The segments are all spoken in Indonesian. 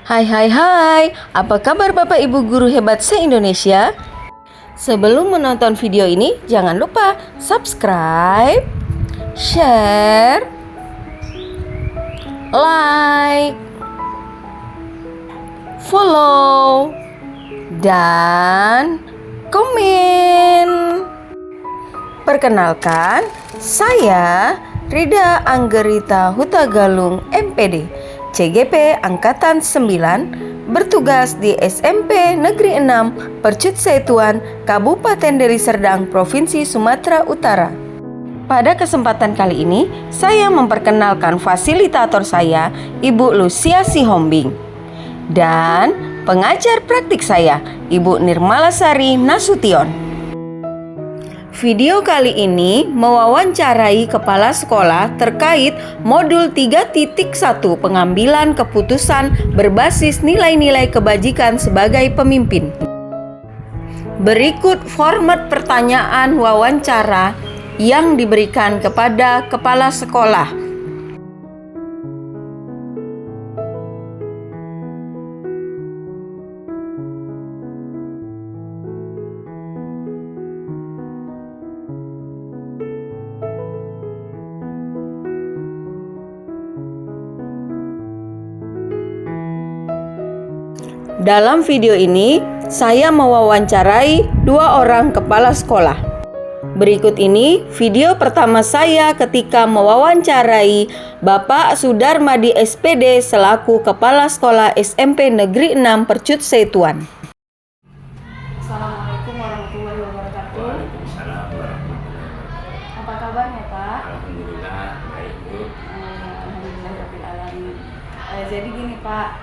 Hai, apa kabar Bapak Ibu guru hebat se-Indonesia? Sebelum menonton video ini, jangan lupa subscribe, share, like, follow, dan komen. Perkenalkan, saya Rida Anggerita Hutagalung MPD CGP Angkatan 9 bertugas di SMP Negeri 6 Percut Setuan, Kabupaten Deli Serdang, Provinsi Sumatera Utara. Pada kesempatan kali ini, saya memperkenalkan fasilitator saya, Ibu Lucia Sihombing, dan pengajar praktik saya, Ibu Nirmalasari Nasution. Video kali ini mewawancarai kepala sekolah terkait modul 3.1 pengambilan keputusan berbasis nilai-nilai kebajikan sebagai pemimpin. Berikut format pertanyaan wawancara yang diberikan kepada kepala sekolah. Dalam video ini, saya mewawancarai 2 orang kepala sekolah. Berikut ini video pertama saya ketika mewawancarai Bapak Sudarmadi SPD selaku Kepala Sekolah SMP Negeri 6 Percut Setuan. Assalamualaikum warahmatullahi wabarakatuh. Waalaikumsalam warahmatullahi wabarakatuh. Apa kabarnya Pak? Alhamdulillah baik Bu. Alhamdulillahirabbil alamin. Jadi gini Pak,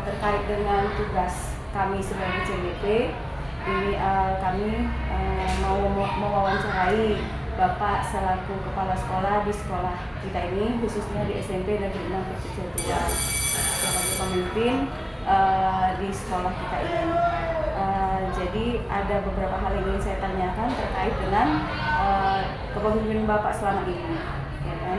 terkait dengan tugas kami sebagai CGP, ini kami mau mewawancarai Bapak selaku kepala sekolah di sekolah kita ini, khususnya di SMP Negeri 6 Percut Setuan, sebagai pemimpin di sekolah kita ini. Jadi ada beberapa hal yang ingin saya tanyakan terkait dengan kepemimpinan Bapak selama ini, ya kan?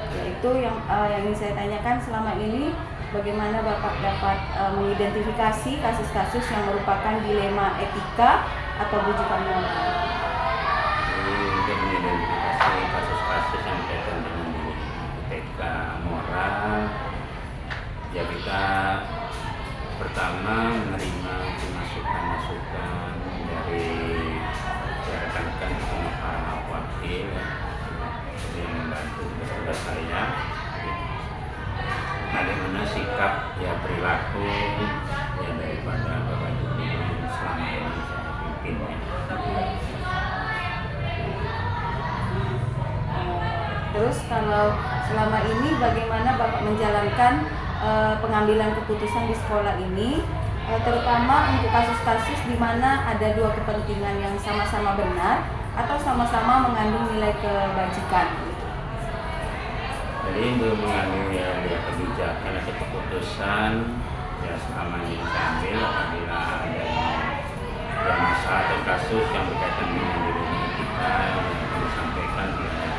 Yaitu yang ingin saya tanyakan selama ini, bagaimana Bapak dapat mengidentifikasi kasus-kasus yang merupakan dilema etika atau bujukan moral? Untuk mengidentifikasi kasus-kasus yang berkaitan dengan etika moral, ya kita pertama menerima masukan-masukan dari rekan-rekan sama para wakil yang membantu tugas saya. Bagaimana sikap ya perilaku ya daripada Bapak Ibu yang selama ini saya pimpin ya. Terus kalau selama ini bagaimana Bapak menjalankan pengambilan keputusan di sekolah ini, terutama untuk kasus-kasus di mana ada 2 kepentingan yang sama-sama benar atau sama-sama mengandung nilai kebajikan. Jadi belum mengambil ya kebijakan atau keputusan ya selama ini saya ambil apabila ada masalah atau kasus yang berkaitan dengan diri kita yang disampaikan oleh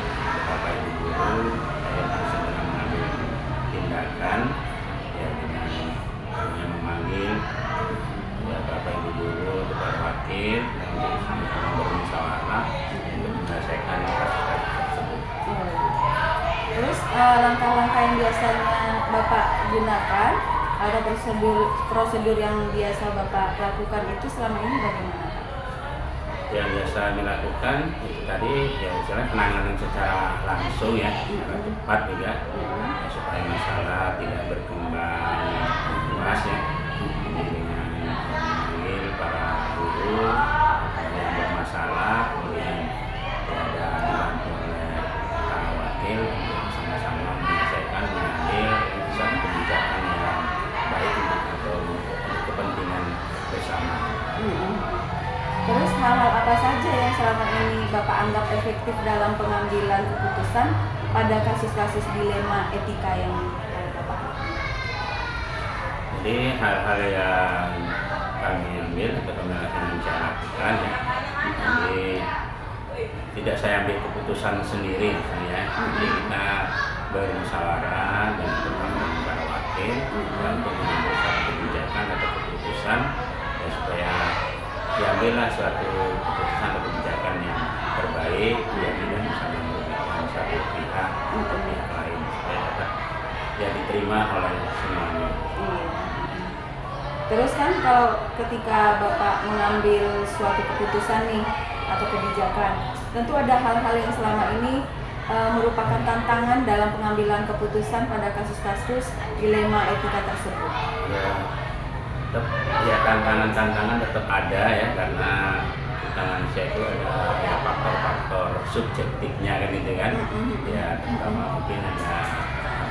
Bapak Ibu guru, saya harus segera mengambil tindakan ya dengan memanggil ya Bapak Ibu guru atau para wakil dan sama-sama bermusyawarah untuk menyelesaikan kasus-kasus tersebut. Terus langkah-langkah yang biasanya Bapak gunakan atau prosedur yang biasa Bapak lakukan itu selama ini bagaimana? Yang biasa dilakukan itu tadi ya misalnya penanganan secara langsung ya, secara cepat juga ya, supaya masalah tidak berkembang luas ya. Jadi dengan memanggil para guru yang bermasalah, kemudian ya, ada dibantu oleh para wakil untuk sama-sama menyelesaikan mengambil satu kebijakan yang baik atau kepentingan bersama. Terus hal-hal apa saja yang selama ini Bapak anggap efektif dalam pengambilan keputusan pada kasus-kasus dilema etika yang Bapak? Jadi hal-hal yang kami ambil atau kami lakukan ya. Jadi tidak saya ambil keputusan sendiri misalnya. Jadi kita bermusyawarah dan bertemu dengan para wakil wakil ya, untuk mengambil satu kebijakan atau keputusan ya, supaya diambillah suatu keputusan atau kebijakan yang terbaik ya, tidak misalnya merugikan satu pihak atau pihak lain supaya dapat ya diterima oleh semuanya. Iya. Terus kan kalau ketika Bapak mengambil suatu keputusan nih atau kebijakan, tentu ada hal-hal yang selama ini merupakan tantangan dalam pengambilan keputusan pada kasus-kasus dilema etika tersebut. Ya, tetap ya tantangan-tantangan tetap ada ya, karena kita manusia itu ada ya faktor-faktor subjektifnya kan gitu kan. Ya terutama mungkin ada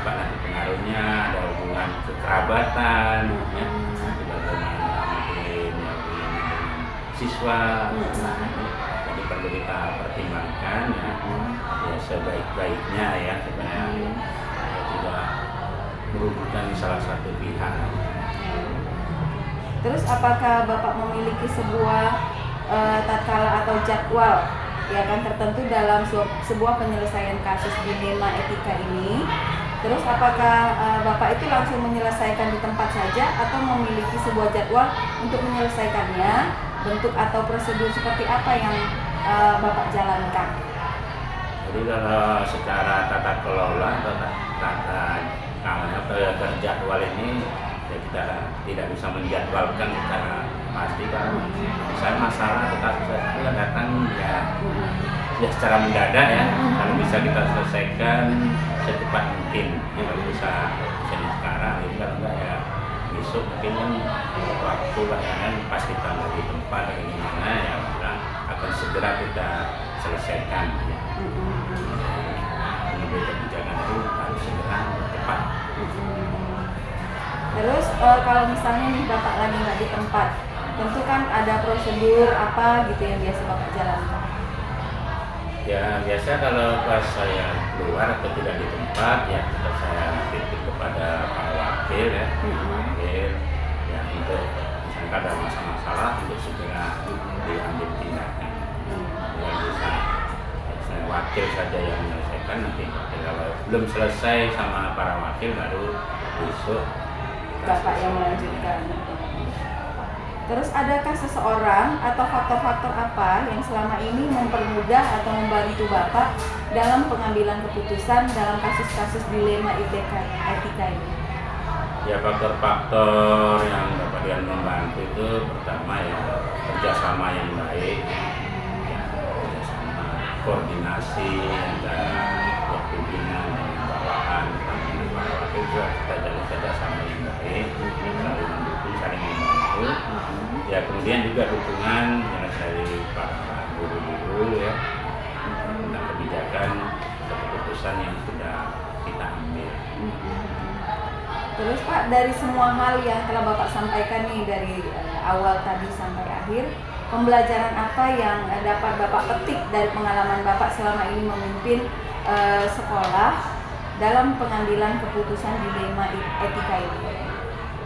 apa nanti pengaruhnya, ada hubungan kekerabatan ya, nanti bagaimana mungkin ya, hubungan dengan siswa, jadi perlu kita pertimbangkan ya, ya sebaik-baiknya ya supaya ya, tidak merugikan salah satu pihak. Terus apakah Bapak memiliki sebuah tatkala atau jadwal ya kan tertentu dalam sebuah penyelesaian kasus dilema etika ini? Terus apakah Bapak itu langsung menyelesaikan di tempat saja atau memiliki sebuah jadwal untuk menyelesaikannya? Bentuk atau prosedur seperti apa yang Bapak jalankan? Jadi kalau secara tata kelola atau tata jadwal ini ya kita tidak bisa menjadwalkan secara pasti, karena misalnya masalah atau kasus itu datang ya secara mendadak ya, kalau bisa kita selesaikan secepat mungkin ya, kalau bisa sekarang ini kalau enggak ya besok mungkin kan waktu lah ya kan, pas kita lagi di tempat atau gimana ya akan segera kita selesaikan ya. Mengambil kebijakan itu harus segera cepat. Terus kalau misalnya nih Bapak lagi nggak di tempat, tentu kan ada prosedur apa gitu yang biasa Bapak jalankan? Ya biasa kalau pas saya keluar atau tidak di tempat ya tetap saya titip kepada Pak Wakil ya, Wakil ya untuk misalkan ada masalah untuk segera diambil tindakan. Ya bisa saya wakil saja yang menyelesaikan, nanti kalau belum selesai sama para wakil baru besok Bapak yang melanjutkan. Terus adakah seseorang atau faktor-faktor apa yang selama ini mempermudah atau membantu Bapak dalam pengambilan keputusan dalam kasus-kasus dilema etika ini? Ya faktor-faktor yang dapat yang membantu itu pertama ya kerjasama yang baik, ya, kerjasama koordinasi antara pimpinan dengan bawahan, itu kita jalin kerjasama yang baik, saling mendukung, saling membantu. Ya kemudian juga dukungan ya, dari para guru-guru ya tentang kebijakan keputusan yang sudah kita ambil. Terus Pak, dari semua hal yang telah Bapak sampaikan nih dari awal tadi sampai akhir, pembelajaran apa yang dapat Bapak petik dari pengalaman Bapak selama ini memimpin sekolah dalam pengambilan keputusan dilema etika ini?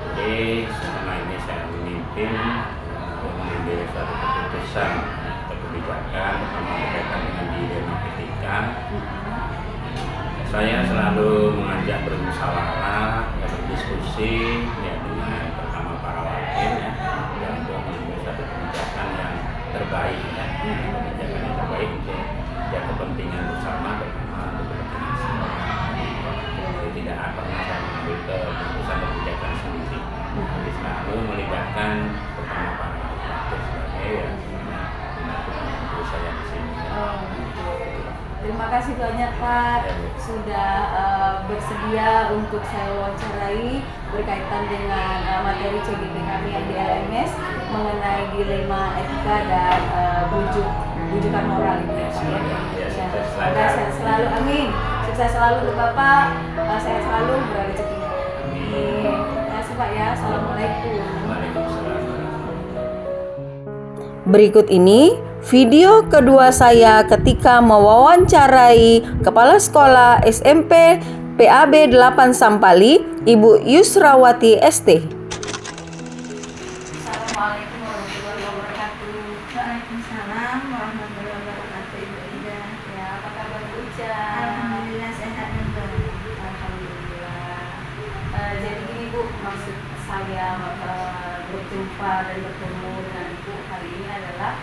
Jadi selama ini saya memimpin mengambil suatu keputusan atau kebijakan terutama berkaitan dengan dilema etika. Saya selalu mengajak bermusyawarah, ya, berdiskusi ya, dengan pertama para wakil ya, untuk mengambil satu kebijakan yang terbaik ya, kebijakan yang terbaik untuk ya, kepentingan bersama, terutama untuk kepentingan semua. Jadi tidak pernah saya mengambil keputusan kebijakan sendiri. Jadi selalu melibatkan pertama para wakil sebagai ya, membantu saya di sini. Terima kasih banyak Pak sudah bersedia untuk saya wawancarai berkaitan dengan materi CGP kami yang di LMS mengenai dilema etika dan rujukan moral ini ya Pak ya. Semoga sehat selalu, amin. Sukses selalu untuk Bapak, sehat selalu, berrezeki. Amin. Terima kasih Pak ya. Assalamualaikum. Berikut ini video kedua saya ketika mewawancarai Kepala Sekolah SMP PAB 8 Sampali, Ibu Yusrawati ST. Assalamualaikum warahmatullahi wabarakatuh. Waalaikumsalam warahmatullahi wabarakatuh, Ibu Ida. Ya, apa kabar Bu Ica? Alhamdulillah sehat dan baik. Alhamdulillah. Jadi gini maksud saya berjumpa dan bertemu dengan Ibu hari ini adalah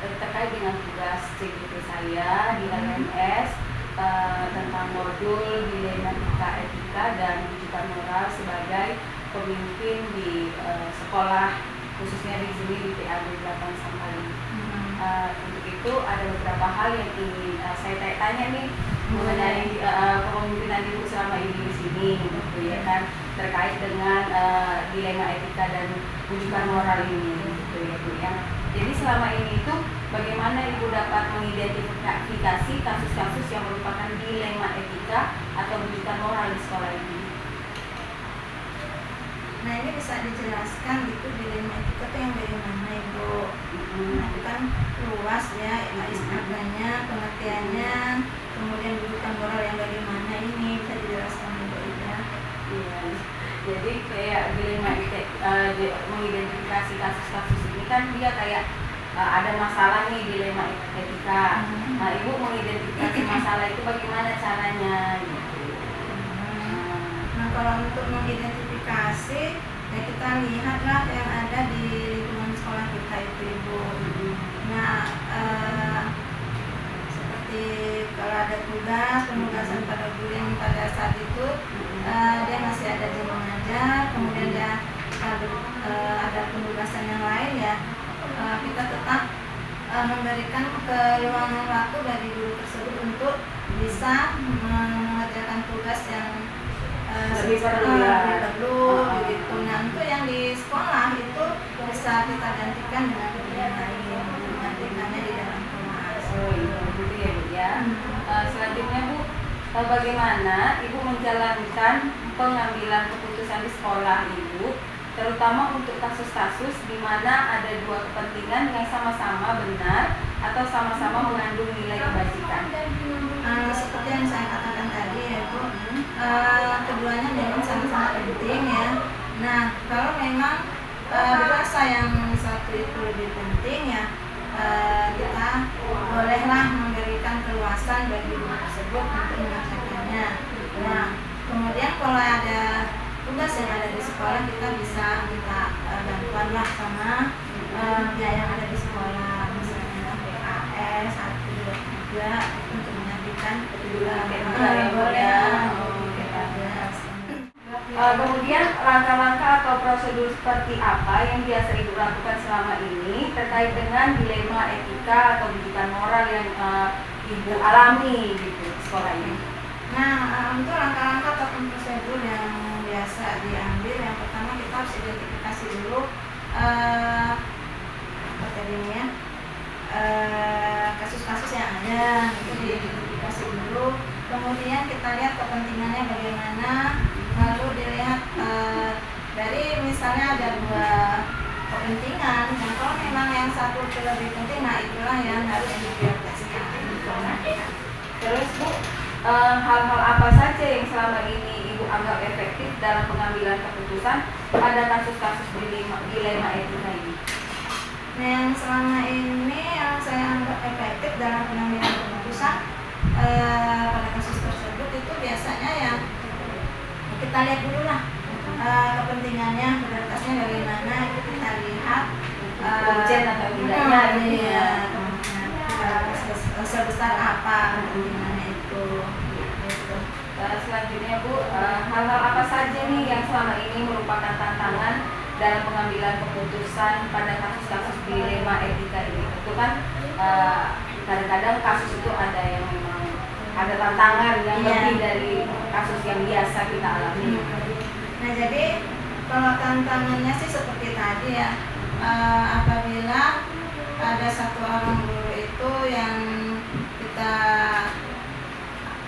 terkait dengan tugas CGP saya di LMS tentang modul dilematika etika dan rujukan moral sebagai pemimpin di sekolah, khususnya di sini di PAD 8 Sampali. Untuk itu ada beberapa hal yang ingin saya tanya nih mengenai kepemimpinan Ibu selama ini di sini, gitu ya kan, terkait dengan dilema etika dan rujukan moral ini, gitu ya Bu ya. Jadi selama ini itu bagaimana Ibu dapat mengidentifikasi kasus-kasus yang merupakan dilema etika atau rujukan moral di sekolah ini? Nah, ini bisa dijelaskan gitu dilema etika itu yang bagaimana Ibu? Nah, itu kan luas ya, istilahnya, pengertiannya, kemudian rujukan moral yang bagaimana ini bisa dijelaskan Ibu ya? Iya. Jadi kayak dilema mengidentifikasi kasus-kasus ini kan dia kayak ada masalah nih dilema etika. Nah, Ibu mengidentifikasi masalah itu bagaimana caranya? Gitu. Nah, kalau untuk mengidentifikasi ya kita lihatlah yang ada di lingkungan sekolah kita itu Ibu. Nah, seperti kalau ada penugasan pada guru yang pada saat itu dia masih ada jam mengajar, kemudian dia ada penugasan yang lain ya, kita tetap memberikan keluangan waktu bagi guru tersebut untuk bisa mengerjakan tugas yang lebih perlu begitu. Nah, untuk yang di sekolah itu bisa kita gantikan dengan yang lain, menggantikannya di dalam kelas. Oh iya, gitu ya Bu ya. Selanjutnya Bu, bagaimana Ibu menjalankan pengambilan keputusan di sekolah Ibu, terutama untuk kasus-kasus di mana ada dua kepentingan yang sama-sama benar atau sama-sama mengandung nilai kebajikan? Seperti yang saya katakan tadi ya Bu, keduanya memang sangat-sangat penting ya. Nah, kalau memang dirasa yang satu itu lebih penting ya, kita bolehlah memberikan keluasan bagi guru tersebut untuk mengerjakannya. Nah, kemudian kalau ada tugas yang ada di sekolah, kita bisa minta bantuan lah sama pihak yang ada di sekolah, misalnya PAS 1, 2, 3 untuk menyampaikan Kemudian langkah-langkah atau prosedur seperti apa yang biasa Ibu lakukan selama ini terkait dengan dilema etika atau rujukan moral yang Ibu alami gitu di sekolah ini? Nah, untuk langkah-langkah atau prosedur yang biasa diambil, yang pertama kita harus identifikasi dulu apa tadinya kasus-kasus yang ada, itu diidentifikasi dulu. Kemudian kita lihat kepentingannya bagaimana, lalu dilihat dari misalnya ada dua kepentingan, dan kalau memang yang satu lebih penting, nah itulah yang harus diprioritaskan. Terus Bu, hal-hal apa saja yang selama ini Ibu anggap efektif dalam pengambilan keputusan pada kasus-kasus dilema etika ini? Nah, yang selama ini yang saya anggap efektif dalam pengambilan keputusan pada kasus tersebut itu biasanya yang kita lihat dulu lah kepentingannya, prioritasnya bagaimana, itu kita lihat urgent atau tidaknya ini ya. Sebesar apa kepentingannya itu. Gitu. Selanjutnya Bu, hal-hal apa saja nih yang selama ini merupakan tantangan dalam pengambilan keputusan pada kasus-kasus dilema etika ini? Itu kan kadang-kadang kasus itu ada yang memang ada tantangan yang lebih dari kasus yang biasa kita alami. Nah, jadi kalau tantangannya sih seperti tadi ya, apabila ada satu orang guru itu yang kita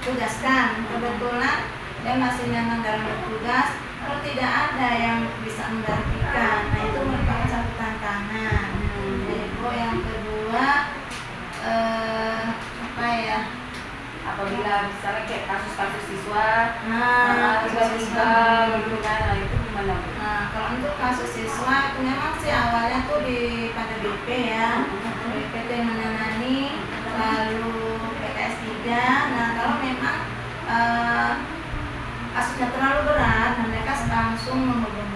tugaskan, kebetulan dia masih memang dalam bertugas, kalau tidak ada yang bisa menggantikan, nah itu merupakan satu tantangan. Jadi yang kedua apa ya, apabila misalnya kayak kasus-kasus siswa tiba-tiba gitu kan, nah itu gimana Bu? Nah, kalau untuk kasus siswa itu memang sih awalnya tuh pada BP ya, BP itu yang menangani, lalu PKS 3. Nah, kalau memang kasusnya terlalu berat, mereka langsung menghubungi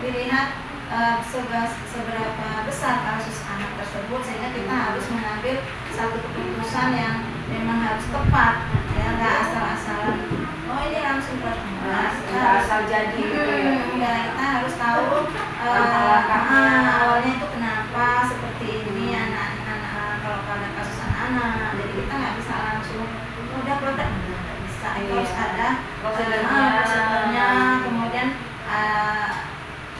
dilihat seberapa besar kasus anak tersebut, sehingga kita harus mengambil satu keputusan yang memang harus tepat, ya, nggak asal-asalan. Oh ini langsung berubah. Nggak asal jadi gitu ya. Ya, kita harus tahu langkah-langkahnya. awalnya itu kenapa seperti ini anak-anak, kalau ada kasus anak-anak. Jadi kita nggak bisa langsung udah produk, nggak bisa. Itu harus ada prosedurnya, kemudian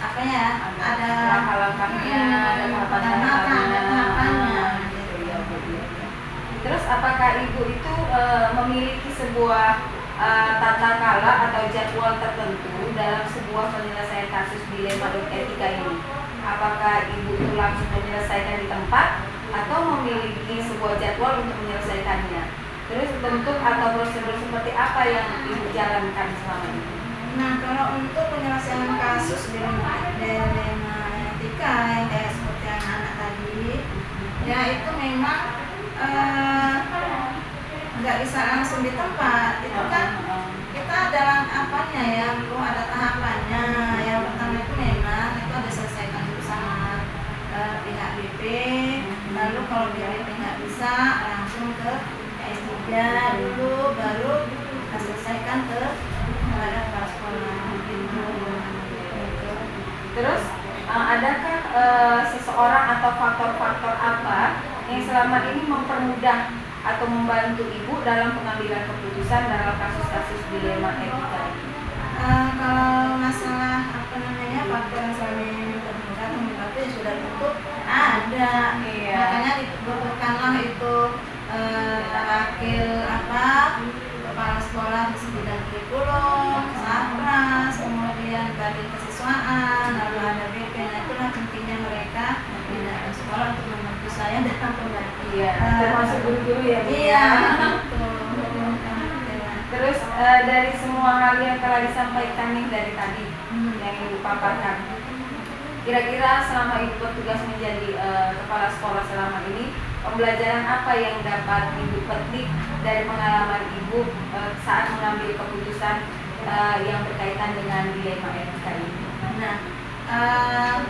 apa ya, ada langkah-langkahnya, ada tahapan-tahapannya. Terus apakah ibu itu memiliki sebuah tata kala atau jadwal tertentu dalam sebuah penyelesaian kasus dilema etika ini? Apakah ibu itu langsung menyelesaikan di tempat atau memiliki sebuah jadwal untuk menyelesaikannya? Terus bentuk atau prosedur seperti apa yang ibu jalankan selama ini? Nah, kalau untuk penyelesaian kasus dilema etika yang kayak seperti anak-anak tadi, ya itu memang nggak bisa langsung di tempat. Itu kan kita dalam apanya ya, perlu ada tahapannya. Yang pertama itu memang itu ada selesaikan dulu sama pihak BP. Lalu kalau BP nggak bisa, langsung ke PS3 dulu, baru kita selesaikan kepada kepala sekolah. Terus adakah seseorang atau faktor-faktor apa yang selama ini mempermudah atau membantu ibu dalam pengambilan keputusan dalam kasus-kasus dilema etika ini? Kalau masalah faktor yang selama ini mempermudah atau membantu ya sudah tentu ada. Iya. Makanya dibutuhkanlah itu wakil kepala sekolah di bidang kurikulum, Sapras, kemudian Kadin Kesiswaan, lalu ada BP. Nah, itulah pentingnya mereka di dalam sekolah untuk membantu saya dalam pengganti. Iya, termasuk guru-guru ya. Bu? Iya, betul. Terus dari semua hal yang telah disampaikan nih dari tadi yang ibu paparkan, kira-kira selama ibu bertugas menjadi kepala sekolah selama ini, pembelajaran apa yang dapat ibu petik dari pengalaman ibu saat mengambil keputusan yang berkaitan dengan dilema etika ini? Nah,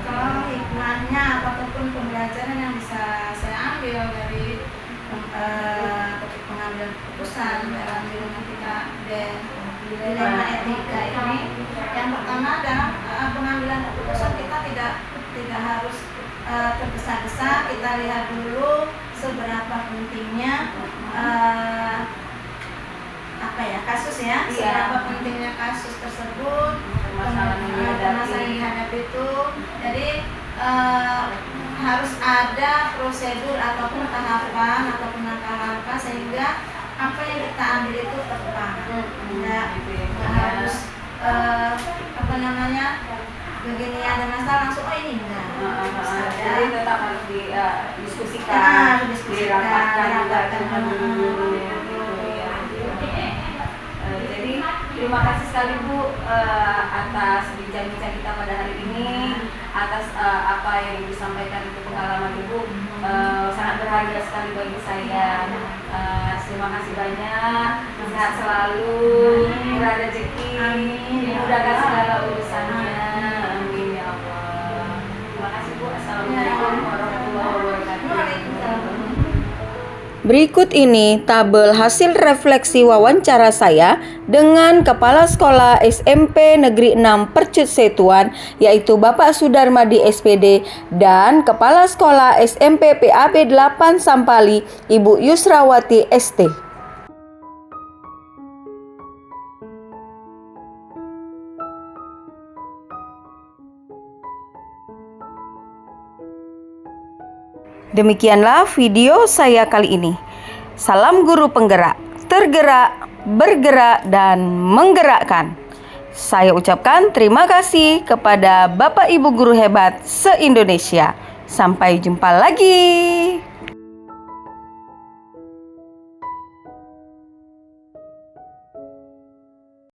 kalau hikmahnya ataupun pembelajaran yang bisa saya ambil dari pengambilan keputusan dalam dilema etika ini, yang pertama dalam pengambilan keputusan kita tidak harus tergesa-gesa. Kita lihat dulu seberapa pentingnya kasus ya, seberapa pentingnya kasus tersebut, permasalahan yang dihadapi itu. Jadi harus ada prosedur ataupun tahapan ataupun langkah-langkah sehingga apa yang kita ambil itu tepat. Nggak harus begini ada masalah langsung ini enggak. Jadi tetap harus didiskusikan, dirapatkan juga dengan guru-guru gitu ya. Jadi terima kasih sekali Bu atas bincang-bincang kita pada hari ini, atas apa yang Ibu sampaikan, itu pengalaman Ibu sangat berharga sekali bagi saya. Terima kasih banyak, sehat selalu, murah rezeki, dimudahkan segala urusannya. Amin ya Allah. Terima kasih Bu. Assalamualaikum warahmatullahi wabarakatuh. Berikut ini tabel hasil refleksi wawancara saya dengan Kepala Sekolah SMP Negeri 6 Percut Setuan, yaitu Bapak Sudarmadi SPD, dan Kepala Sekolah SMP PAB 8 Sampali, Ibu Yusrawati ST. Demikianlah video saya kali ini. Salam guru penggerak, tergerak, bergerak, dan menggerakkan. Saya ucapkan terima kasih kepada Bapak Ibu guru hebat se-Indonesia. Sampai jumpa lagi.